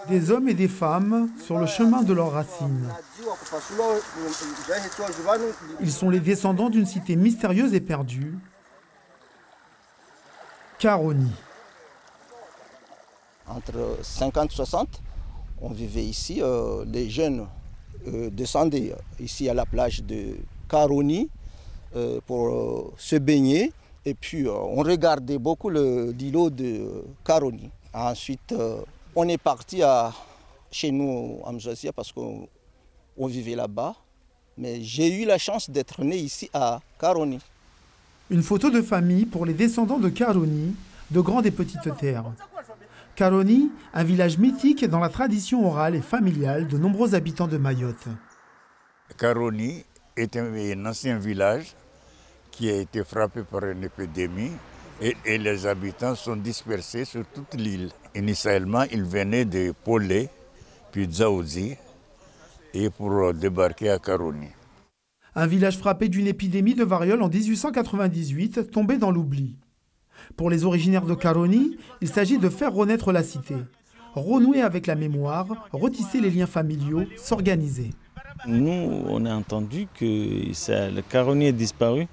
Des hommes et des femmes sur le chemin de leurs racines. Ils sont les descendants d'une cité mystérieuse et perdue, Karoni. Entre 50 et 60, on vivait ici. Les jeunes descendaient ici à la plage de Karoni pour se baigner. Et puis on regardait beaucoup l'îlot de Karoni. Ensuite, on est parti chez nous à Mjazia parce qu'on vivait là-bas. Mais j'ai eu la chance d'être né ici à Karoni. Une photo de famille pour les descendants de Karoni, de grandes et petites terres. Karoni, un village mythique dans la tradition orale et familiale de nombreux habitants de Mayotte. Karoni est un ancien village qui a été frappé par une épidémie et les habitants sont dispersés sur toute l'île. Initialement, ils venaient de Polé, puis Dzaoudzi, et pour débarquer à Karoni. Un village frappé d'une épidémie de variole en 1898, tombé dans l'oubli. Pour les originaires de Karoni, il s'agit de faire renaître la cité, renouer avec la mémoire, retisser les liens familiaux, s'organiser. Nous, on a entendu que le Karoni est disparu,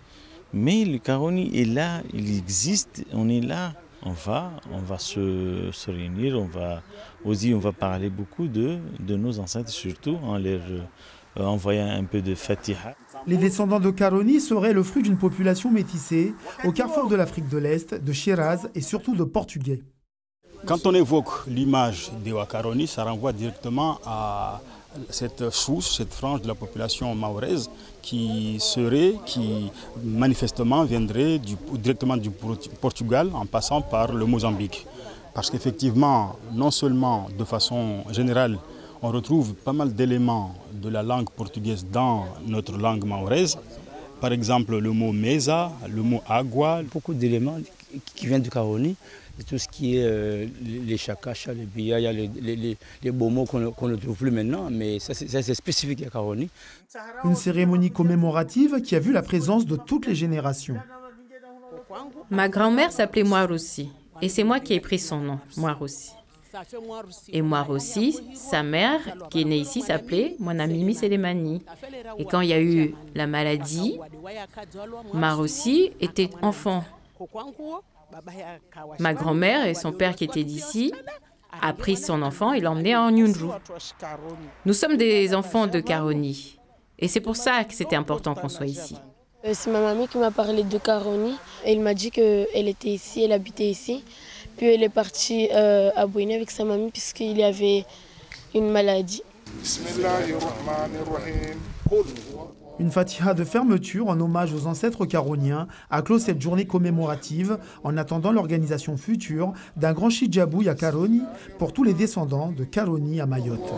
mais le Karoni est là, il existe, on est là. On va se réunir, on va parler beaucoup de nos ancêtres, surtout en leur envoyant un peu de fatiha. Les descendants de Karoni seraient le fruit d'une population métissée au carrefour de l'Afrique de l'Est, de Shiraz et surtout de Portugais. Quand on évoque l'image des Karoni, ça renvoie directement à cette souche, cette frange de la population mahoraise qui manifestement viendrait directement du Portugal en passant par le Mozambique. Parce qu'effectivement, non seulement de façon générale, on retrouve pas mal d'éléments de la langue portugaise dans notre langue mahoraise. Par exemple, le mot mesa, le mot agua. Beaucoup d'éléments qui viennent du Karoni, tout ce qui est les chakacha, les biyaya, les beaux mots qu'on ne trouve plus maintenant, mais ça c'est spécifique à Karoni. Une cérémonie commémorative qui a vu la présence de toutes les générations. Ma grand-mère s'appelait Moirossi, et c'est moi qui ai pris son nom, Moirossi. Et Moirossi, sa mère, qui est née ici, s'appelait Mwanamimi Selemani. Et quand il y a eu la maladie, Moirossi était enfant. Ma grand-mère et son père qui étaient d'ici a pris son enfant et l'a emmené en Nyunru. Nous sommes des enfants de Karoni. Et c'est pour ça que c'était important qu'on soit ici. C'est ma mamie qui m'a parlé de Karoni. Elle m'a dit qu'elle était ici, elle habitait ici. Puis elle est partie à Bouéné avec sa mamie puisqu'il y avait une maladie. Une fatiha de fermeture en hommage aux ancêtres karoniens a clos cette journée commémorative en attendant l'organisation future d'un grand chidjabouy à Karoni pour tous les descendants de Karoni à Mayotte.